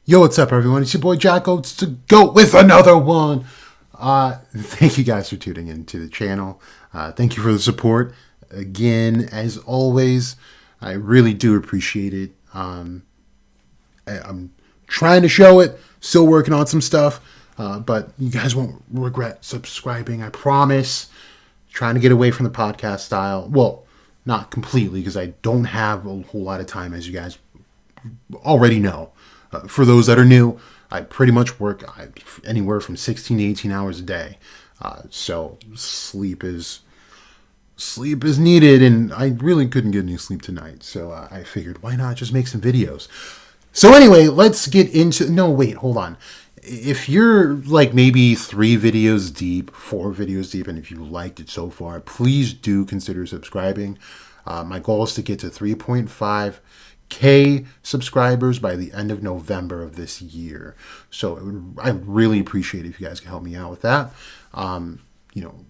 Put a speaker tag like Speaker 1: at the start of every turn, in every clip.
Speaker 1: Yo, what's up, everyone? It's your boy Jocko. It's the GOAT with another one. Thank you guys for tuning into the channel. Thank you for the support. Again, as always, I really do appreciate it. I'm trying to show it. Still working on some stuff. But you guys won't regret subscribing, I promise. Trying to get away from the podcast style. Well, not completely, because I don't have a whole lot of time, as you guys already know. For those that are new, I pretty much work anywhere from 16 to 18 hours a day. So sleep is needed, and I really couldn't get any sleep tonight. So I figured, why not just make some videos? So anyway, let's get into... No, wait, hold on. If you're like maybe 3 videos deep, 4 videos deep, and if you liked it so far, please do consider subscribing. My goal is to get to 3.5K subscribers by the end of November of this year. So I really appreciate it if you guys can help me out with that.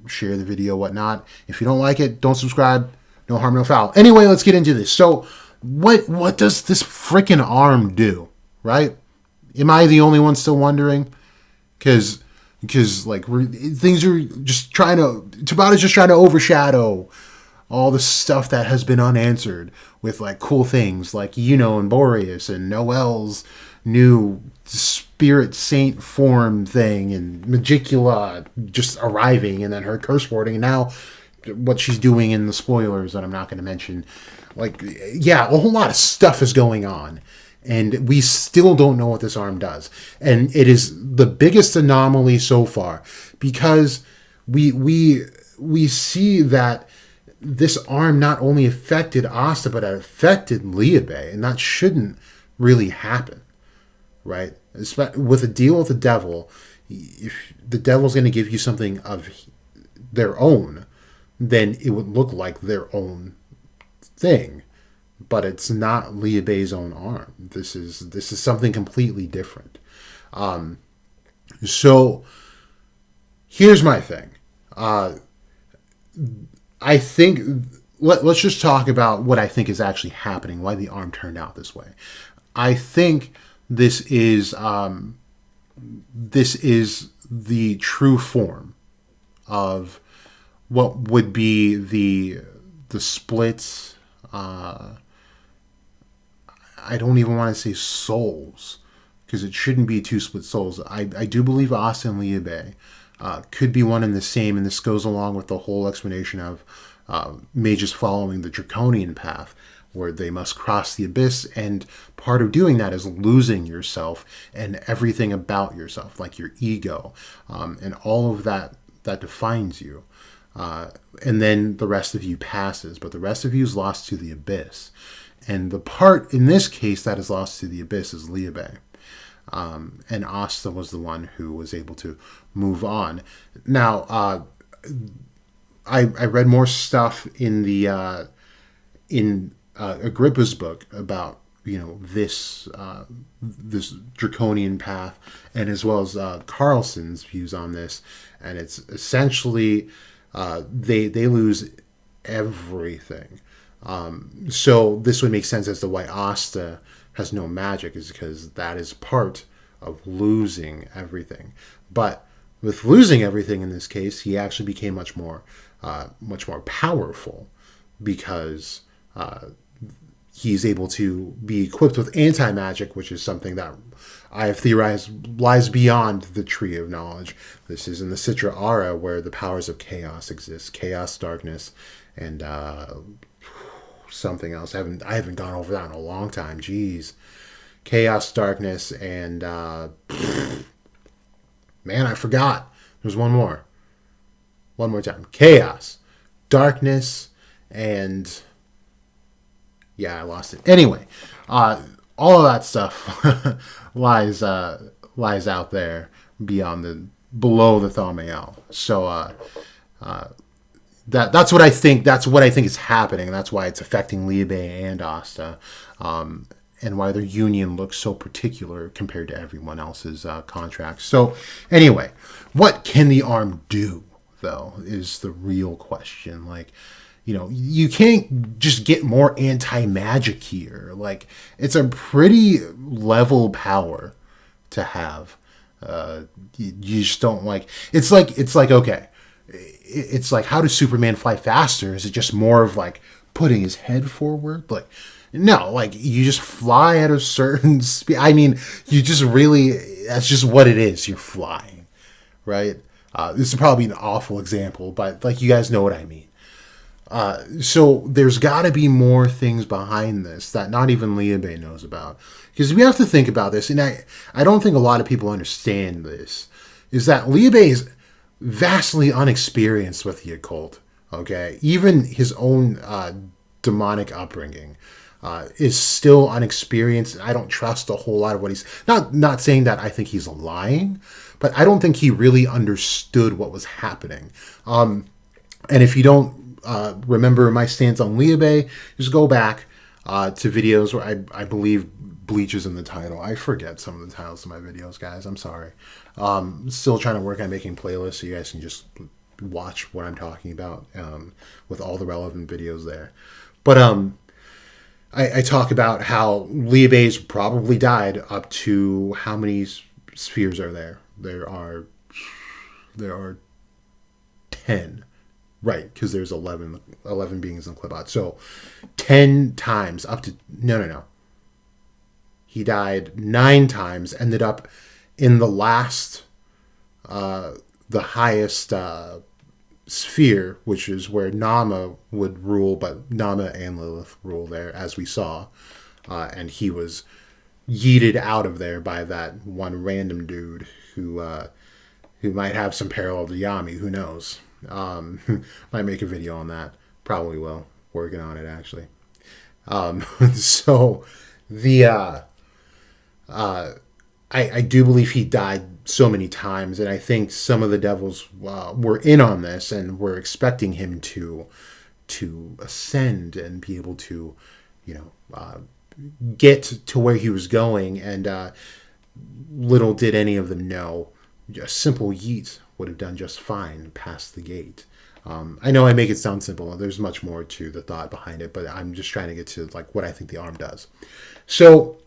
Speaker 1: Share the video, whatnot. If you don't like it, don't subscribe. No harm, no foul. Anyway, let's get into this. So what does this freaking arm do, right? Am I the only one still wondering? Because like things are just Tabata's just trying to overshadow all the stuff that has been unanswered with like cool things like and Boreas and Noelle's new spirit saint form thing and Magicula just arriving and then her curse warding and now what she's doing in the spoilers that I'm not going to mention. Like, yeah, a whole lot of stuff is going on. And we still don't know what this arm does. And it is the biggest anomaly so far because we see that this arm not only affected Asta, but it affected Liabe, and that shouldn't really happen, right? With a deal with the devil, if the devil's going to give you something of their own, then it would look like their own thing, but it's not Liabe's own arm. This is something completely different. So here's my thing. I think let's just talk about what I think is actually happening, why the arm turned out this way. I think this is the true form of what would be the splits. I don't even want to say souls, because it shouldn't be 2 split souls. I do believe Asta and Liabe could be one and the same, and this goes along with the whole explanation of mages following the draconian path, where they must cross the abyss, and part of doing that is losing yourself and everything about yourself, like your ego, and all of that defines you. And then the rest of you passes, but the rest of you is lost to the abyss. And the part, in this case, that is lost to the abyss is Liabe. And Asta was the one who was able to move on. Now, I read more stuff in the Agrippa's book about this draconian path, and as well as Carlson's views on this. And it's essentially they lose everything. So this would make sense as to why Asta has no magic, is because that is part of losing everything. But with losing everything in this case, he actually became much more powerful, because he's able to be equipped with anti-magic, which is something that I have theorized lies beyond the Tree of Knowledge. This is in the Citra Aura, where the powers of chaos exist. Chaos, darkness, and something else. I haven't gone over that in a long time. Jeez. Chaos, darkness, and man, I forgot. There's one more. One more time. Chaos, darkness, and yeah, I lost it. Anyway, all of that stuff lies out there below the Thaumael. So that's what I think. That's what I think is happening. That's why it's affecting Liabe and Asta, and why their union looks so particular compared to everyone else's contracts. So anyway, what can the arm do, though, is the real question. Like, you can't just get more anti-magic here. Like, it's a pretty level power to have. You just don't like. It's like okay, it's like, how does Superman fly faster? Is it just more of like putting his head forward? Like, no, like you just fly at a certain speed. I mean, you just really, that's just what it is. You're flying, right? This is probably an awful example, but like you guys know what I mean. So there's got to be more things behind this that not even Liu Bei knows about. Because we have to think about this, and I don't think a lot of people understand this, is that Liu Bei is vastly unexperienced with the occult. Okay? Even his own demonic upbringing is still unexperienced. I don't trust a whole lot of what he's... Not saying that I think he's lying, but I don't think he really understood what was happening. And if you don't remember my stance on Liu Bei, just go back to videos where I believe Bleach is in the title. I forget some of the titles of my videos, guys. I'm sorry. Still trying to work on making playlists so you guys can just watch what I'm talking about with all the relevant videos there. But I talk about how Liu Bei's probably died up to how many spheres are there? There are 10. Right, because there's 11 beings in Klebot. So 10 times up to... No. He died 9 times, ended up in the last, the highest sphere, which is where Nama would rule, but Nama and Lilith rule there, as we saw. And he was yeeted out of there by that one random dude who might have some parallel to Yami, who knows. Might make a video on that. Probably will. Working on it, actually. So the I do believe he died so many times, and I think some of the devils were in on this and were expecting him to ascend and be able to, get to where he was going. And little did any of them know, a simple yeet would have done just fine past the gate. I know I make it sound simple. There's much more to the thought behind it, but I'm just trying to get to like what I think the arm does. So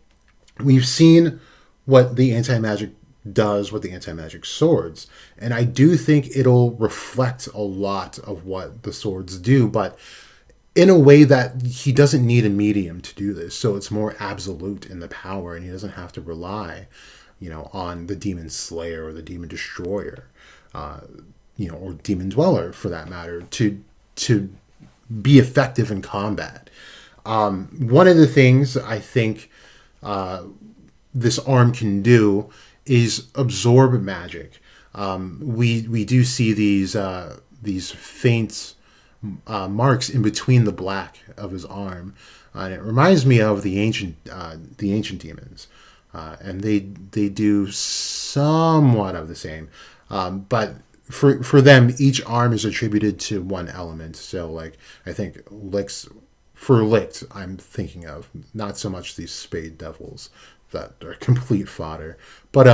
Speaker 1: we've seen what the anti-magic does with the anti-magic swords, and I do think it'll reflect a lot of what the swords do, but in a way that he doesn't need a medium to do this. So it's more absolute in the power, and he doesn't have to rely, on the demon slayer or the demon destroyer. Or demon dweller for that matter, to be effective in combat. One of the things I think this arm can do is absorb magic. We do see these faint marks in between the black of his arm, and it reminds me of the ancient demons, and they do somewhat of the same, but for them, each arm is attributed to one element. So, like, I think Licht, I'm thinking of not so much these spade devils that are complete fodder, but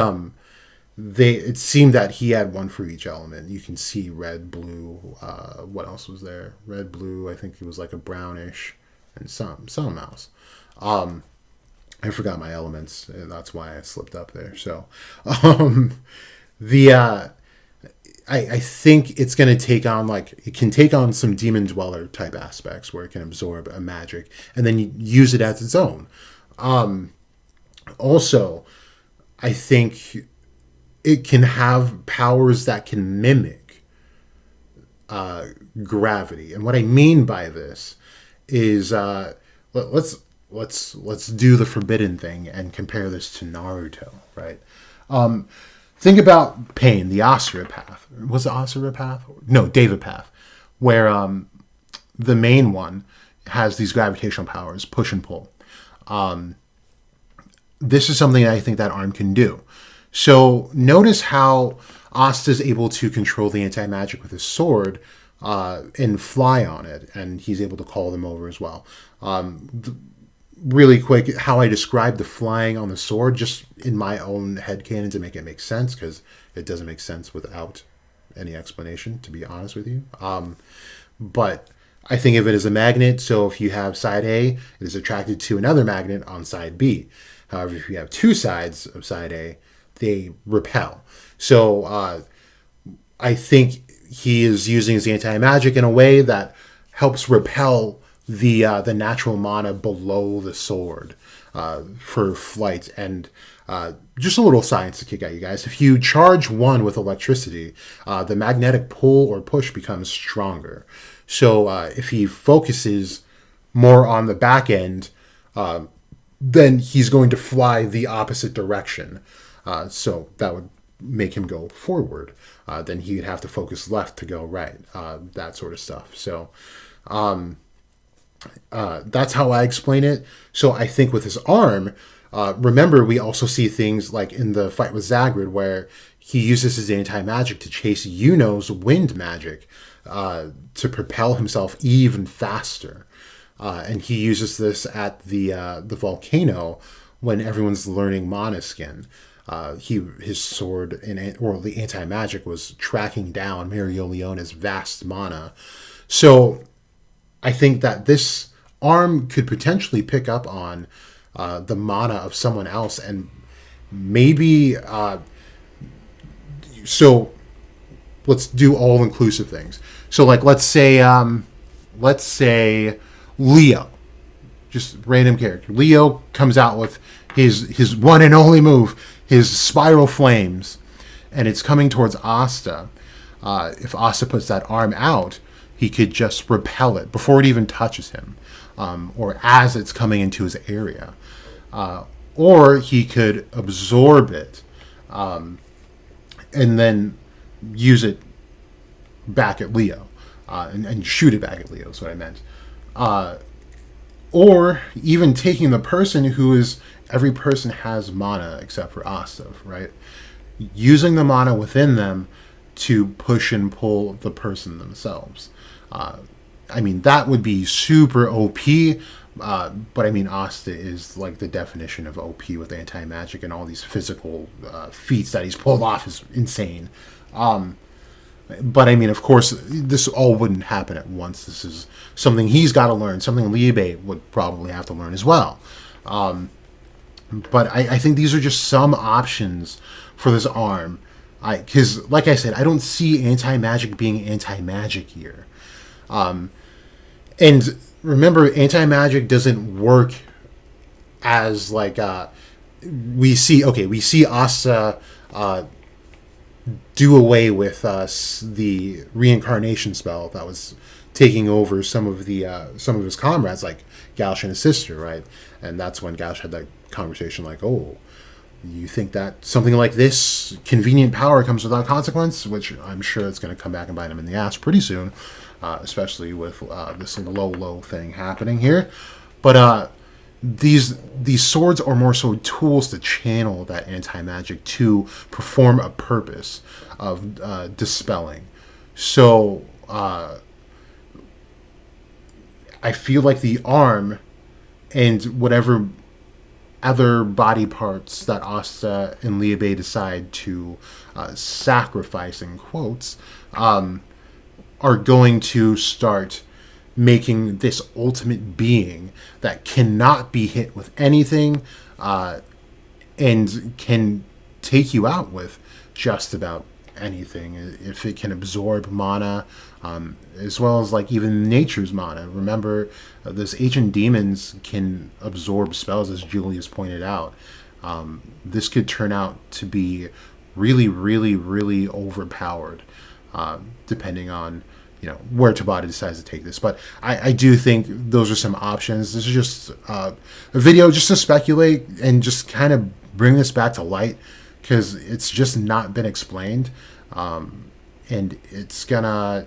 Speaker 1: it seemed that he had one for each element. You can see red, blue. What else was there? Red, blue. I think it was like a brownish, and some else. I forgot my elements, and that's why I slipped up there. So, I think it's going to take on, it can take on some demon dweller type aspects where it can absorb a magic and then use it as its own. Also, I think it can have powers that can mimic gravity. And what I mean by this is, let's do the forbidden thing and compare this to Naruto, right? Think about Pain, the Asura path. Was it Asura path? No, Deva path, where the main one has these gravitational powers, push and pull. This is something I think that arm can do. So notice how Asta is able to control the anti-magic with his sword and fly on it, and he's able to call them over as well. Really quick, how I describe the flying on the sword, just in my own headcanon to make it make sense, because it doesn't make sense without any explanation, to be honest with you. But I think of it as a magnet, so if you have side A, it is attracted to another magnet on side B. However, if you have two sides of side A, they repel. So I think he is using his anti-magic in a way that helps repel the natural mana below the sword for flight. And just a little science to kick at you guys. If you charge one with electricity, the magnetic pull or push becomes stronger. So if he focuses more on the back end, then he's going to fly the opposite direction. So that would make him go forward. Then he'd have to focus left to go right. That sort of stuff. So that's how I explain it. So I think with his arm, remember, we also see things like in the fight with Zagrid where he uses his anti-magic to chase Yuno's wind magic to propel himself even faster. And he uses this at the volcano when everyone's learning Mana Skin. His sword or the anti-magic was tracking down Mereoleona's vast mana. So I think that this arm could potentially pick up on the mana of someone else, and maybe so let's do all inclusive things. So like let's say Leo, just random character. Leo comes out with his one and only move, his Spiral Flames, and it's coming towards Asta. If Asta puts that arm out, he could just repel it before it even touches him, or as it's coming into his area. Or he could absorb it and then use it back at Leo, and shoot it back at Leo is what I meant. Or even taking the person who is... Every person has mana except for Asta, right? Using the mana within them to push and pull the person themselves. I mean, that would be super OP, but I mean, Asta is like the definition of OP with anti-magic, and all these physical feats that he's pulled off is insane. But I mean, of course, this all wouldn't happen at once. This is something he's got to learn, something Liebe would probably have to learn as well. But I think these are just some options for this arm. Because, like I said, I don't see anti-magic being anti-magic here. And remember, anti-magic doesn't work as like we see Asta do away with the reincarnation spell that was taking over some of his comrades, like Gauche and his sister, right? And that's when Gauche had that conversation like, oh, you think that something like this convenient power comes without consequence? Which I'm sure it's going to come back and bite him in the ass pretty soon, especially with this low thing happening here. But these swords are more so tools to channel that anti-magic to perform a purpose of dispelling. So I feel like the arm and whatever other body parts that Asta and Liebe decide to sacrifice, in quotes, are going to start making this ultimate being that cannot be hit with anything and can take you out with just about anything if it can absorb mana, as well as like even nature's mana. Remember, those ancient demons can absorb spells, as Julius pointed out. This could turn out to be really, really, really overpowered, depending on where Tabata decides to take this. But I do think those are some options. This is just a video just to speculate and just kind of bring this back to light, because it's just not been explained, and it's gonna.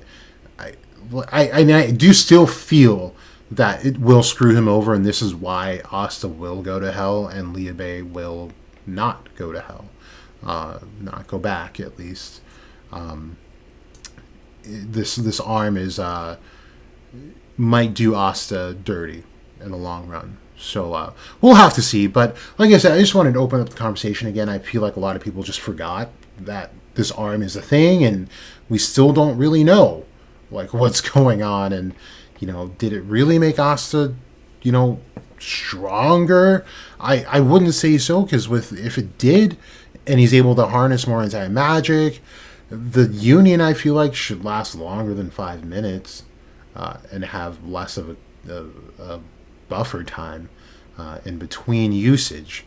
Speaker 1: I do still feel that it will screw him over, and this is why Asta will go to hell and Liebe will not go to hell, not go back at least. This arm is might do Asta dirty in the long run. So we'll have to see. But like I said, I just wanted to open up the conversation again. I feel like a lot of people just forgot that this arm is a thing, and we still don't really know like what's going on. And did it really make Asta stronger? I wouldn't say so, because if it did, and he's able to harness more anti-magic. The Union, I feel like, should last longer than 5 minutes and have less of a buffer time in between usage,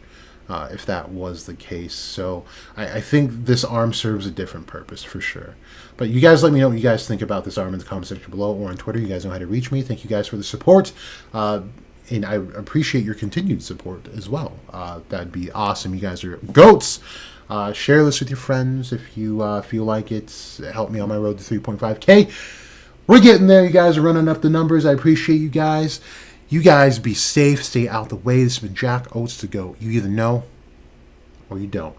Speaker 1: if that was the case. So I think this arm serves a different purpose for sure. But you guys let me know what you guys think about this arm in the comment section below or on Twitter. You guys know how to reach me. Thank you guys for the support. And I appreciate your continued support as well. That'd be awesome. You guys are GOATs. Share this with your friends if you feel like it's helped me on my road to 3.5K. We're getting there. You guys are running up the numbers. I appreciate you guys. You guys be safe. Stay out the way. This has been Jack OATz to GOAT. You either know or you don't.